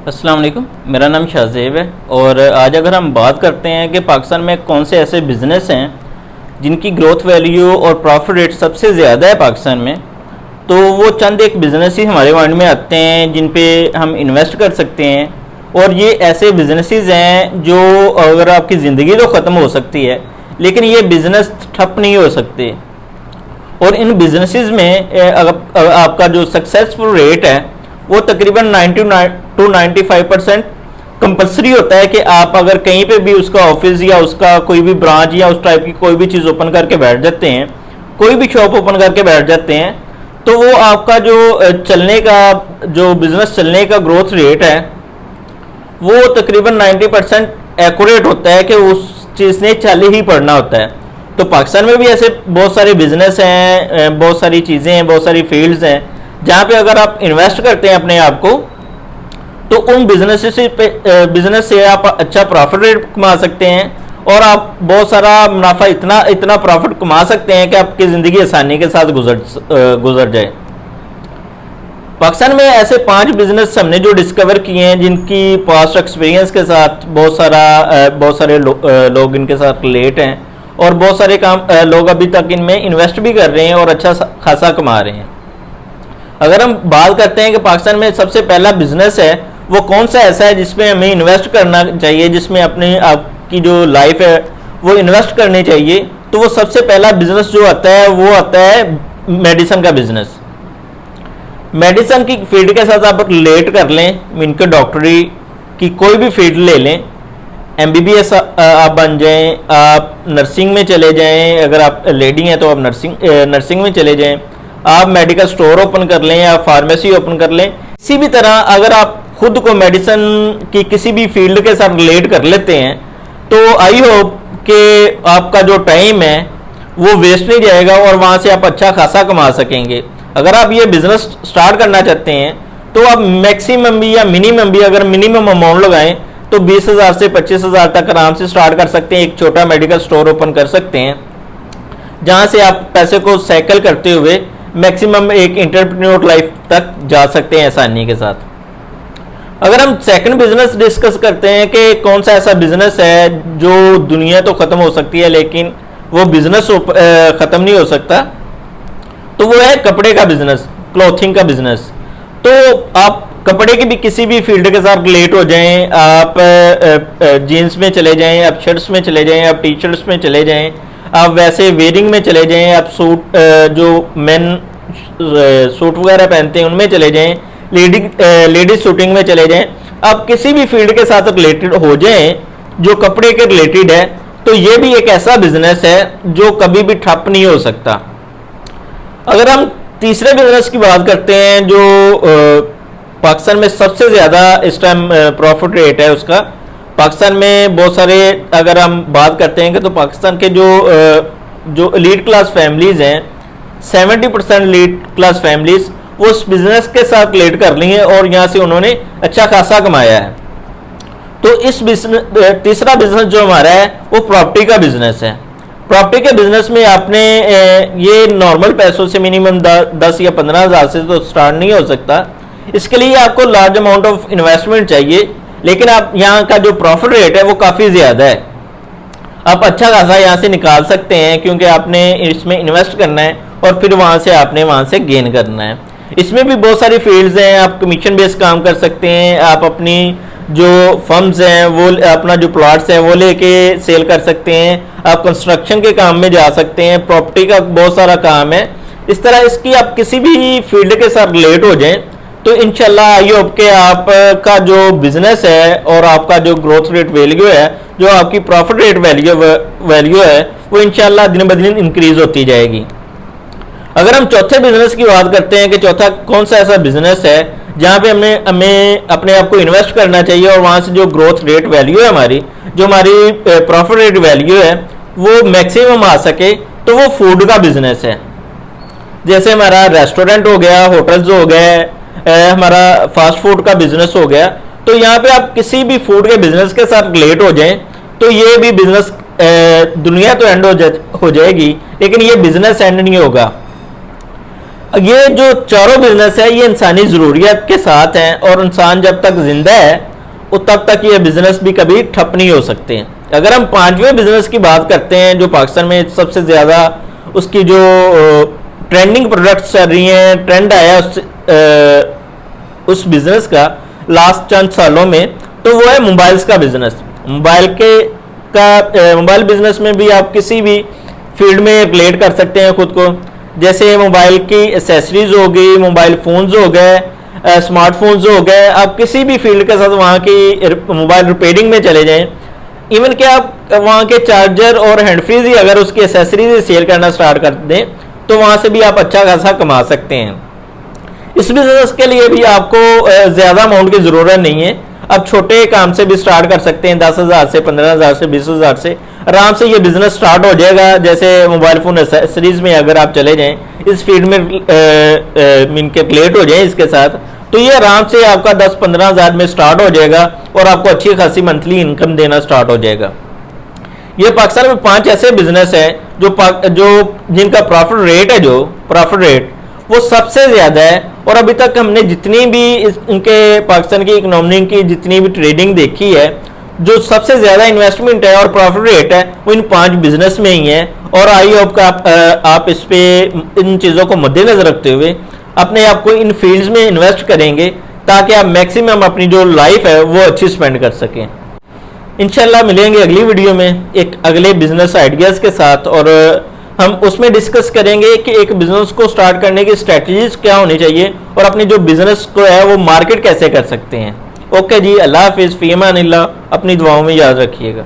अस्सलाम वालेकुम। मेरा नाम शाहज़ेब है और आज अगर हम बात करते हैं कि पाकिस्तान में कौन से ऐसे बिज़नेस हैं जिनकी ग्रोथ वैल्यू और प्रॉफिट रेट सबसे ज़्यादा है पाकिस्तान में, तो वो चंद एक बिज़नेस ही हमारे माइंड में आते हैं जिन पे हम इन्वेस्ट कर सकते हैं। और ये ऐसे बिज़नेसेस हैं जो अगर आपकी ज़िंदगी तो ख़त्म हो सकती है लेकिन ये बिज़नेस ठप नहीं हो सकते। और इन बिजनेसेस में अगर आपका जो सक्सेसफुल रेट है वो तकरीबन 90 टू 95% कंपलसरी होता है कि आप अगर कहीं पे भी उसका ऑफिस या उसका कोई भी ब्रांच या उस टाइप की कोई भी चीज़ ओपन करके बैठ जाते हैं, कोई भी शॉप ओपन करके बैठ जाते हैं, तो वो आपका जो चलने का जो बिज़नेस चलने का ग्रोथ रेट है वो तकरीबन 90% एक्यूरेट होता है कि उस चीज़ ने चल ही पड़ना होता है। तो पाकिस्तान में भी ऐसे बहुत सारे बिजनेस हैं, बहुत सारी चीज़ें हैं, बहुत सारी फील्ड्स हैं जहाँ पे अगर आप इन्वेस्ट करते हैं अपने आप को तो उन बिजनेस से आप अच्छा प्रॉफिट रेट कमा सकते हैं और आप बहुत सारा मुनाफा इतना प्रॉफिट कमा सकते हैं कि आपकी ज़िंदगी आसानी के साथ गुजर जाए। पाकिस्तान में ऐसे 5 बिजनेस हमने जो डिस्कवर किए हैं जिनकी पास्ट एक्सपीरियंस के साथ बहुत सारे लोग इनके साथ रिलेट हैं और बहुत सारे लोग अभी तक इनमें इन्वेस्ट भी कर रहे हैं और अच्छा खासा कमा रहे हैं। अगर हम बात करते हैं कि पाकिस्तान में सबसे पहला बिजनेस है वो कौन सा ऐसा है जिसमें हमें इन्वेस्ट करना चाहिए, जिसमें अपने आपकी जो लाइफ है वो इन्वेस्ट करनी चाहिए, तो वो सबसे पहला बिजनेस जो आता है वो आता है मेडिसिन का बिजनेस। मेडिसिन की फील्ड के साथ आप रिलेट कर लें, इनके डॉक्टरी की कोई भी फील्ड ले लें, MBBS आप बन जाएं, आप नर्सिंग में चले जाएं, अगर आप लेडी हैं तो आप नर्सिंग में चले जाएं, आप मेडिकल स्टोर ओपन कर लें या फार्मेसी ओपन कर लें। किसी भी तरह अगर आप खुद को मेडिसिन की किसी भी फील्ड के साथ रिलेट कर लेते हैं तो आई होप कि आपका जो टाइम है वो वेस्ट नहीं जाएगा और वहाँ से आप अच्छा खासा कमा सकेंगे। अगर आप ये बिजनेस स्टार्ट करना चाहते हैं तो आप मैक्सिमम भी या मिनिमम भी अगर मिनिमम अमाउंट लगाएं तो 20,000 से 25,000 तक आराम से स्टार्ट कर सकते हैं। एक छोटा मेडिकल स्टोर ओपन कर सकते हैं जहां से आप पैसे को साइकिल करते हुए मैक्सिमम एक एंटरप्रेन्योर लाइफ तक जा सकते हैं आसानी के साथ। अगर हम सेकंड बिजनेस डिस्कस करते हैं कि कौन सा ऐसा बिजनेस है जो दुनिया तो खत्म हो सकती है लेकिन वो बिजनेस खत्म नहीं हो सकता, तो वो है कपड़े का बिजनेस, क्लॉथिंग का बिजनेस। तो आप कपड़े की भी किसी भी फील्ड के साथ रिलेट हो जाएं, आप जीन्स में चले जाएं, आप शर्ट्स में चले जाएं, आप टी शर्ट्स में चले जाएं, आप वैसे वेयरिंग में चले जाएं, आप सूट जो मेन सूट वगैरह पहनते हैं उनमें चले जाएं, लेडीज शूटिंग में चले जाएं, आप किसी भी फील्ड के साथ रिलेटेड हो जाएं जो कपड़े के रिलेटेड है, तो ये भी एक ऐसा बिजनेस है जो कभी भी ठप नहीं हो सकता। अगर हम तीसरे बिजनेस की बात करते हैं जो पाकिस्तान में सबसे ज़्यादा इस टाइम प्रॉफिट रेट है उसका, पाकिस्तान में बहुत सारे अगर हम बात करते हैं कि तो पाकिस्तान के जो एलीट क्लास फैमिलीज़ हैं 70% एलीट क्लास फैमिलीज़ वो उस बिज़नेस के साथ रिलेट कर ली हैं और यहाँ से उन्होंने अच्छा खासा कमाया है। तो इस तीसरा बिजनेस जो हमारा है वो प्रॉपर्टी का बिजनेस है। प्रॉपर्टी के बिजनेस में आपने ये नॉर्मल पैसों से मिनिमम 10 या 15,000 से तो स्टार्ट नहीं हो सकता। इसके लिए आपको लार्ज अमाउंट ऑफ इन्वेस्टमेंट चाहिए, लेकिन आप यहाँ का जो प्रॉफिट रेट है वो काफ़ी ज़्यादा है। आप अच्छा खासा यहाँ से निकाल सकते हैं क्योंकि आपने इसमें इन्वेस्ट करना है और फिर वहाँ से गेन करना है। इसमें भी बहुत सारी फील्ड्स हैं, आप कमीशन बेस्ड काम कर सकते हैं, आप अपनी जो फर्म्स हैं वो अपना जो प्लॉट्स हैं वो लेके सेल कर सकते हैं, आप कंस्ट्रक्शन के काम में जा सकते हैं, प्रॉपर्टी का बहुत सारा काम है। इस तरह इसकी आप किसी भी फील्ड के साथ रिलेट हो जाएं तो इंशाल्लाह आई होप के आपका जो बिजनेस है और आपका जो ग्रोथ रेट वैल्यू है, जो आपकी प्रॉफिट रेट वैल्यू है वो इंशाल्लाह दिन ब दिन इंक्रीज होती जाएगी। अगर हम चौथे बिजनेस की बात करते हैं कि चौथा कौन सा ऐसा बिजनेस है जहाँ पे हमें अपने आप को इन्वेस्ट करना चाहिए और वहाँ से जो ग्रोथ रेट वैल्यू है हमारी, जो हमारी प्रॉफिट रेट वैल्यू है वो मैक्सिमम आ सके, तो वो फूड का बिजनेस है। जैसे हमारा रेस्टोरेंट हो गया, होटल्स हो गए, हमारा फास्ट फूड का बिजनेस हो गया, तो यहाँ पे आप किसी भी फूड के बिजनेस के साथ रिलेट हो जाएं तो ये भी बिजनेस दुनिया तो एंड हो जाएगी लेकिन ये बिजनेस एंड नहीं होगा। ये जो चारों बिजनेस है ये इंसानी ज़रूरियात के साथ हैं, और इंसान जब तक जिंदा है तब तक ये बिजनेस भी कभी ठप नहीं हो सकते हैं। अगर हम पांचवें बिजनेस की बात करते हैं जो पाकिस्तान में सबसे ज़्यादा उसकी जो ट्रेंडिंग प्रोडक्ट्स चल रही हैं, ट्रेंड आया उस बिजनेस का लास्ट चंद सालों में, तो वो है मोबाइल्स का बिजनेस। मोबाइल बिजनेस में भी आप किसी भी फील्ड में रिलेट कर सकते हैं खुद को, जैसे मोबाइल की एसेसरीज हो गई, मोबाइल फ़ोन्स हो गए, स्मार्टफोन्स हो गए। आप किसी भी फील्ड के साथ वहाँ की मोबाइल रिपेयरिंग में चले जाएं, इवन कि आप वहाँ के चार्जर और हैंड फ्रीज ही अगर उसकी एसेसरीज सेल करना स्टार्ट कर दें तो वहाँ से भी आप अच्छा खासा कमा सकते हैं। इस बिजनेस के लिए भी आपको ज़्यादा अमाउंट की ज़रूरत नहीं है। आप छोटे काम से भी स्टार्ट कर सकते हैं, 10,000 से 15,000 से 20,000 से आराम से ये बिजनेस स्टार्ट हो जाएगा। जैसे मोबाइल फ़ोन एसेसरीज में अगर आप चले जाएं, इस फील्ड में इनके रिलेट हो जाएं इसके साथ, तो ये आराम से आपका 10-15 हज़ार में स्टार्ट हो जाएगा और आपको अच्छी खासी मंथली इनकम देना स्टार्ट हो जाएगा। ये पाकिस्तान में 5 ऐसे बिजनेस हैं जो जिनका प्रॉफिट रेट वो सबसे ज़्यादा है। और अभी तक हमने जितनी भी इनके पाकिस्तान की इकोनॉमी की जितनी भी ट्रेडिंग देखी है, जो सबसे ज़्यादा इन्वेस्टमेंट है और प्रॉफिट रेट है वो इन 5 बिजनेस में ही है। और आई होप का आप इस पे इन चीज़ों को मद्देनजर रखते हुए अपने आप को इन फील्ड्स में इन्वेस्ट करेंगे ताकि आप मैक्सिमम अपनी जो लाइफ है वो अच्छी स्पेंड कर सकें। इंशाल्लाह मिलेंगे अगली वीडियो में एक अगले बिजनेस आइडियाज़ के साथ, और हम उसमें डिस्कस करेंगे कि एक बिजनेस को स्टार्ट करने की स्ट्रेटजीज क्या होनी चाहिए और अपने जो बिजनेस को है वो मार्केट कैसे कर सकते हैं। ओके जी, अल्लाह हाफिज़, फ़ी अमानिल्लाह, अपनी दुआओं में याद रखिएगा।